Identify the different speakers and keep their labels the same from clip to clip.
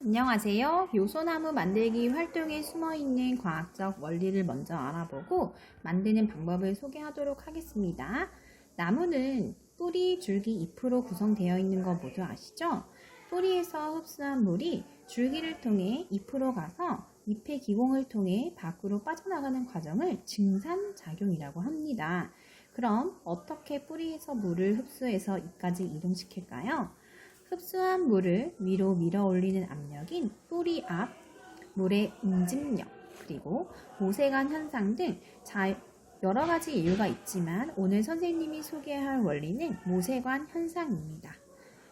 Speaker 1: 안녕하세요. 요소나무 만들기 활동에 숨어있는 과학적 원리를 먼저 알아보고 만드는 방법을 소개하도록 하겠습니다. 나무는 뿌리, 줄기, 잎으로 구성되어 있는 거 모두 아시죠? 뿌리에서 흡수한 물이 줄기를 통해 잎으로 가서 잎의 기공을 통해 밖으로 빠져나가는 과정을 증산작용이라고 합니다. 그럼 어떻게 뿌리에서 물을 흡수해서 잎까지 이동시킬까요? 흡수한 물을 위로 밀어 올리는 압력인 뿌리 앞, 물의 응집력, 그리고 모세관 현상 등 여러 가지 이유가 있지만 오늘 선생님이 소개할 원리는 모세관 현상입니다.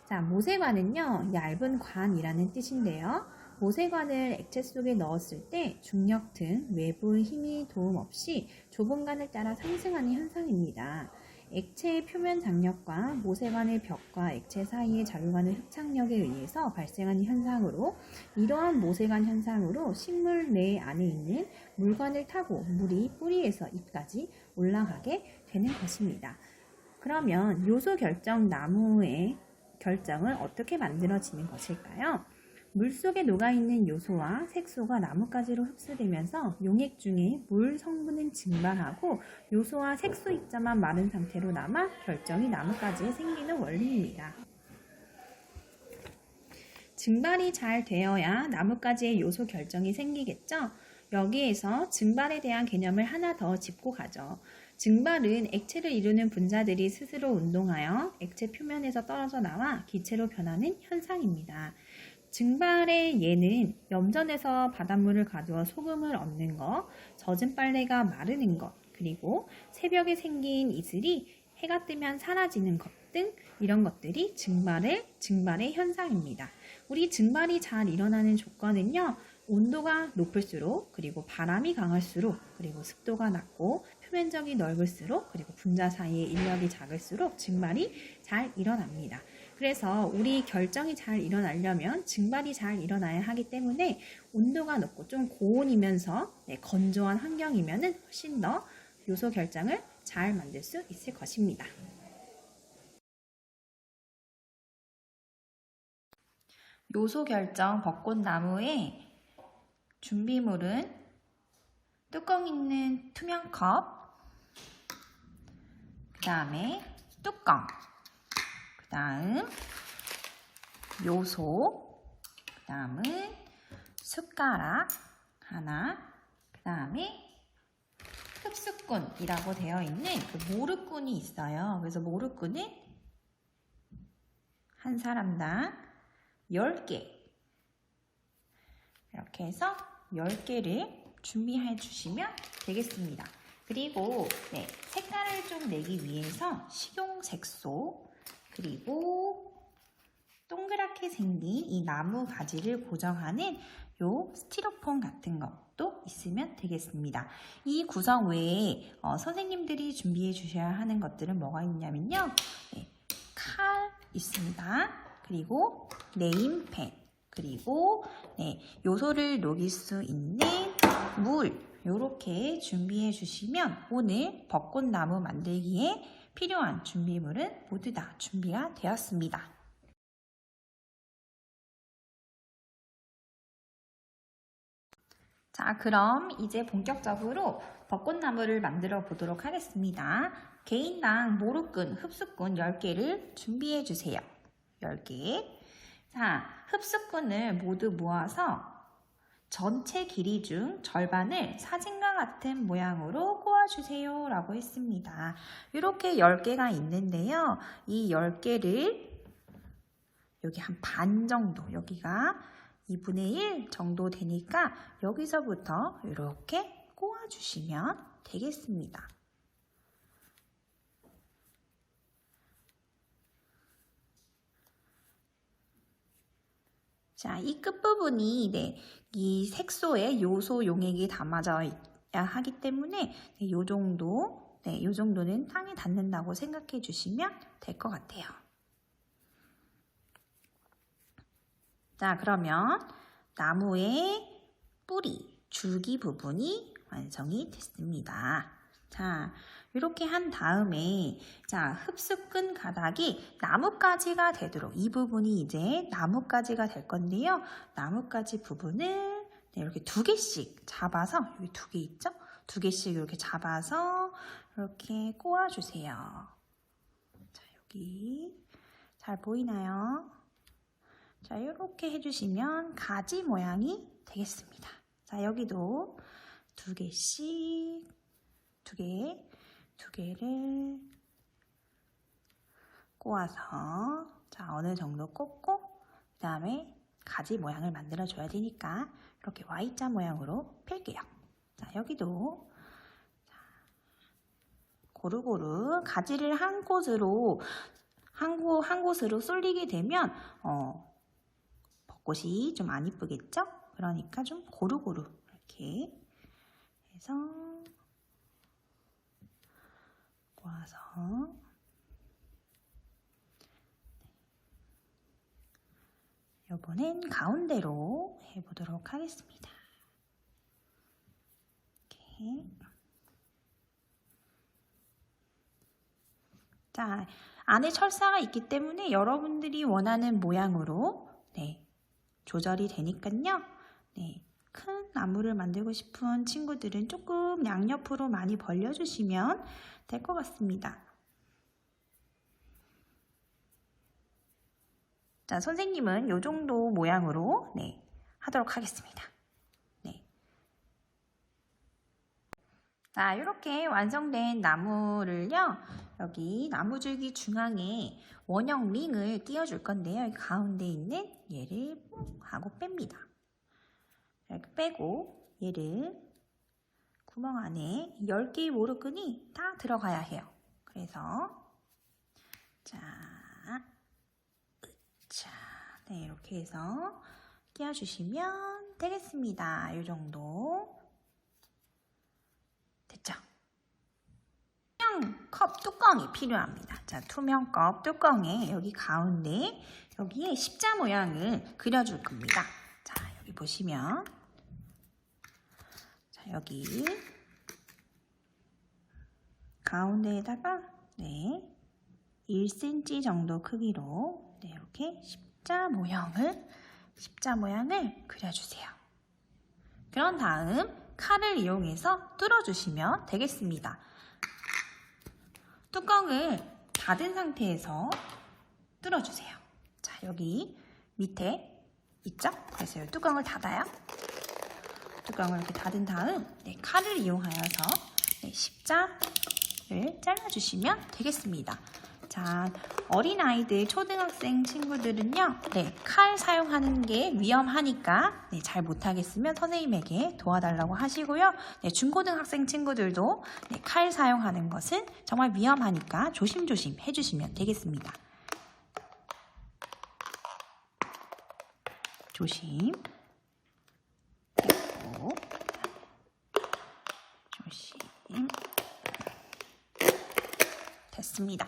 Speaker 1: 자, 모세관은요, 얇은 관이라는 뜻인데요. 모세관을 액체 속에 넣었을 때 중력 등 외부의 힘이 도움 없이 좁은 관을 따라 상승하는 현상입니다. 액체의 표면 장력과 모세관의 벽과 액체 사이에 작용하는 흡착력에 의해서 발생하는 현상으로 이러한 모세관 현상으로 식물 내 안에 있는 물관을 타고 물이 뿌리에서 잎까지 올라가게 되는 것입니다. 그러면 요소 결정 나무의 결정은 어떻게 만들어지는 것일까요? 물속에 녹아있는 요소와 색소가 나뭇가지로 흡수되면서 용액 중에 물 성분은 증발하고 요소와 색소 입자만 마른 상태로 남아 결정이 나뭇가지에 생기는 원리입니다. 증발이 잘 되어야 나뭇가지의 요소 결정이 생기겠죠? 여기에서 증발에 대한 개념을 하나 더 짚고 가죠. 증발은 액체를 이루는 분자들이 스스로 운동하여 액체 표면에서 떨어져 나와 기체로 변하는 현상입니다. 증발의 예는 염전에서 바닷물을 가두어 소금을 얻는 것, 젖은 빨래가 마르는 것, 그리고 새벽에 생긴 이슬이 해가 뜨면 사라지는 것 등 이런 것들이 증발의 현상입니다. 우리 증발이 잘 일어나는 조건은요, 온도가 높을수록, 그리고 바람이 강할수록, 그리고 습도가 낮고 표면적이 넓을수록, 그리고 분자 사이의 인력이 작을수록 증발이 잘 일어납니다. 그래서 우리 결정이 잘 일어나려면 증발이 잘 일어나야 하기 때문에 온도가 높고 좀 고온이면서 건조한 환경이면 훨씬 더 요소 결정을 잘 만들 수 있을 것입니다. 요소 결정 벚꽃나무의 준비물은 뚜껑 있는 투명 컵, 그 다음에 뚜껑, 그 다음 요소, 그 다음은 숟가락 하나, 그 다음에 흡수꾼이라고 되어 있는 그 모루꾼이 있어요. 그래서 모루꾼은 한 사람당 10개 이렇게 해서 10개를 준비해 주시면 되겠습니다. 그리고 색깔을 좀 내기 위해서 식용색소, 그리고 동그랗게 생긴 이 나무 가지를 고정하는 요 스티로폼 같은 것도 있으면 되겠습니다. 이 구성 외에 선생님들이 준비해 주셔야 하는 것들은 뭐가 있냐면요. 칼 있습니다. 그리고 네임펜, 그리고 요소를 녹일 수 있는 물, 이렇게 준비해 주시면 오늘 벚꽃나무 만들기에 필요한 준비물은 모두 다 준비가 되었습니다. 자, 그럼 이제 본격적으로 벚꽃나무를 만들어 보도록 하겠습니다. 개인당 모루꾼, 흡수꾼 10개를 준비해 주세요. 10개. 자, 흡수꾼을 모두 모아서 전체 길이 중 절반을 사진과 같은 모양으로 꼬아주세요 라고 했습니다. 이렇게 10개가 있는데요. 이 10개를 여기 한 반 정도, 여기가 2분의 1 정도 되니까 여기서부터 이렇게 꼬아주시면 되겠습니다. 자, 이 끝부분이 이 색소의 요소 용액이 담아져야 하기 때문에 요 정도는 땅에 닿는다고 생각해 주시면 될 것 같아요. 자, 그러면 나무의 뿌리, 줄기 부분이 완성이 됐습니다. 자, 이렇게 한 다음에 자, 흡수끈 가닥이 나뭇가지가 되도록 이 부분이 이제 나뭇가지가 될 건데요. 나뭇가지 부분을 이렇게 2개씩 잡아서 여기 2개 있죠? 2개씩 이렇게 잡아서 이렇게 꼬아주세요. 자, 여기 잘 보이나요? 자, 이렇게 해주시면 가지 모양이 되겠습니다. 자, 여기도 2개씩 2개를 꼬아서 자, 어느 정도 꽂고 그 다음에 가지 모양을 만들어 줘야 되니까 이렇게 Y자 모양으로 펼게요. 자, 여기도 자, 고루고루 가지를 한 곳으로 쏠리게 되면 벚꽃이 좀 안 이쁘겠죠? 그러니까 좀 고루고루 이렇게 해서 꼬아서 이번엔 가운데로 해보도록 하겠습니다. 이렇게. 자, 안에 철사가 있기 때문에 여러분들이 원하는 모양으로 조절이 되니까요. 큰 나무를 만들고 싶은 친구들은 조금 양옆으로 많이 벌려주시면 될 것 같습니다. 자, 선생님은 이 정도 모양으로 하도록 하겠습니다. 자, 이렇게 완성된 나무를요, 여기 나무줄기 중앙에 원형 링을 띄워줄 건데요. 이 가운데 있는 얘를 뽕 하고 뺍니다. 이렇게 빼고 얘를 구멍 안에 10개의 모루끈이 다 들어가야 해요. 그래서 자, 이렇게 해서 끼워주시면 되겠습니다. 이 정도 됐죠? 투명 컵 뚜껑이 필요합니다. 자, 투명 컵 뚜껑에 여기 가운데 여기에 십자 모양을 그려줄 겁니다. 자, 여기 보시면 자, 여기 가운데에다가 1cm 정도 크기로 이렇게 십자 모양을 그려주세요. 그런 다음 칼을 이용해서 뚫어주시면 되겠습니다. 뚜껑을 닫은 상태에서 뚫어주세요. 자, 여기 밑에 있죠? 그래서 이 뚜껑을 닫아요. 뚜껑을 이렇게 닫은 다음 칼을 이용하여서 십자를 잘라주시면 되겠습니다. 자, 어린아이들, 초등학생 친구들은요, 칼 사용하는 게 위험하니까 잘 못하겠으면 선생님에게 도와달라고 하시고요. 중고등학생 친구들도 칼 사용하는 것은 정말 위험하니까 조심조심 해주시면 되겠습니다. 조심. 그리고 조심. 됐습니다.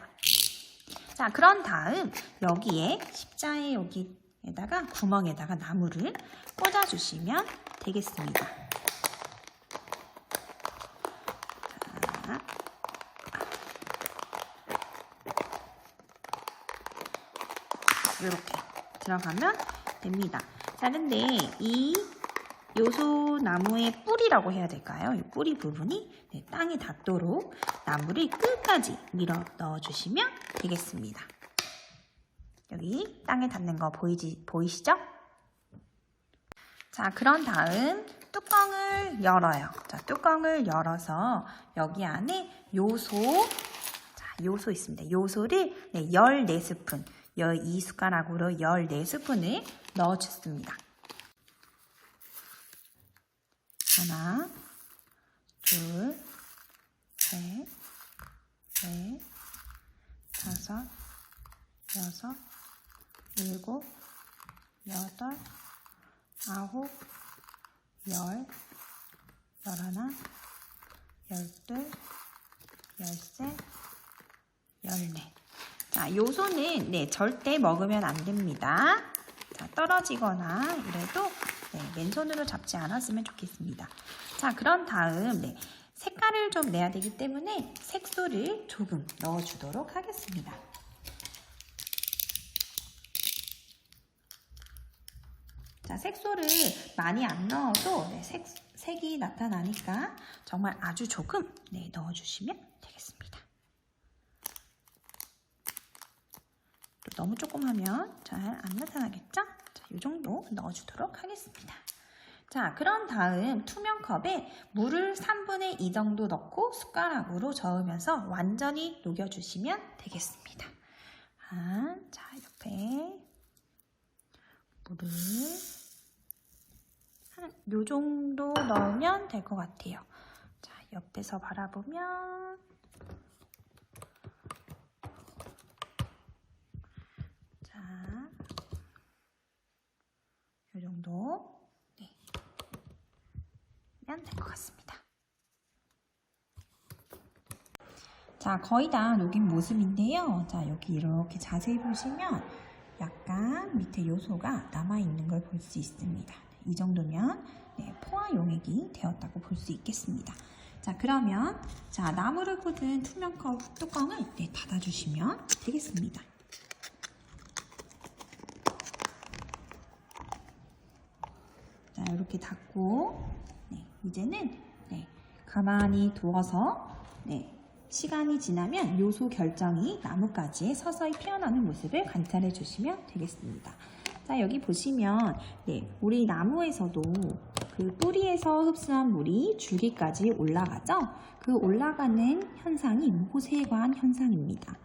Speaker 1: 자, 그런 다음 여기에 십자의 여기에다가 구멍에다가 나무를 꽂아주시면 되겠습니다. 자, 이렇게 들어가면 됩니다. 자, 근데 이 요소 나무의 뿌리라고 해야 될까요? 이 뿌리 부분이 땅에 닿도록 나무를 끝까지 밀어 넣어주시면 되겠습니다. 여기 땅에 닿는 거 보이시죠? 자, 그런 다음 뚜껑을 열어요. 자, 뚜껑을 열어서 여기 안에 요소 있습니다. 요소를 14스푼, 이 숟가락으로 14스푼을 넣어줬습니다. 하나, 둘, 셋, 넷, 다섯, 여섯, 일곱, 여덟, 아홉, 열, 열하나, 열둘, 열셋, 열넷. 자, 요소는 절대 먹으면 안 됩니다. 자, 떨어지거나 이래도 맨손으로 잡지 않았으면 좋겠습니다. 자, 그런 다음 색깔을 좀 내야 되기 때문에 색소를 조금 넣어주도록 하겠습니다. 자, 색소를 많이 안 넣어도 색이 나타나니까 정말 아주 조금 넣어주시면 되겠습니다. 또 너무 조금 하면 잘 안 나타나겠죠? 자, 이 정도 넣어주도록 하겠습니다. 자, 그런 다음 투명 컵에 물을 3분의 2 정도 넣고 숟가락으로 저으면서 완전히 녹여주시면 되겠습니다. 자, 옆에 물을 요 정도 넣으면 될 것 같아요. 자, 옆에서 바라보면 자, 요 정도 면 될 것 같습니다. 자, 거의 다 녹인 모습인데요. 자, 여기 이렇게 자세히 보시면 약간 밑에 요소가 남아있는 걸 볼 수 있습니다. 이 정도면 포화 용액이 되었다고 볼 수 있겠습니다. 자, 그러면 자, 나무를 꽂은 투명컵 뚜껑을 닫아주시면 되겠습니다. 자, 이렇게 닫고 이제는 가만히 두어서 시간이 지나면 요소 결정이 나뭇가지에 서서히 피어나는 모습을 관찰해 주시면 되겠습니다. 자, 여기 보시면 우리 나무에서도 그 뿌리에서 흡수한 물이 줄기까지 올라가죠. 그 올라가는 현상이 모세관 현상입니다.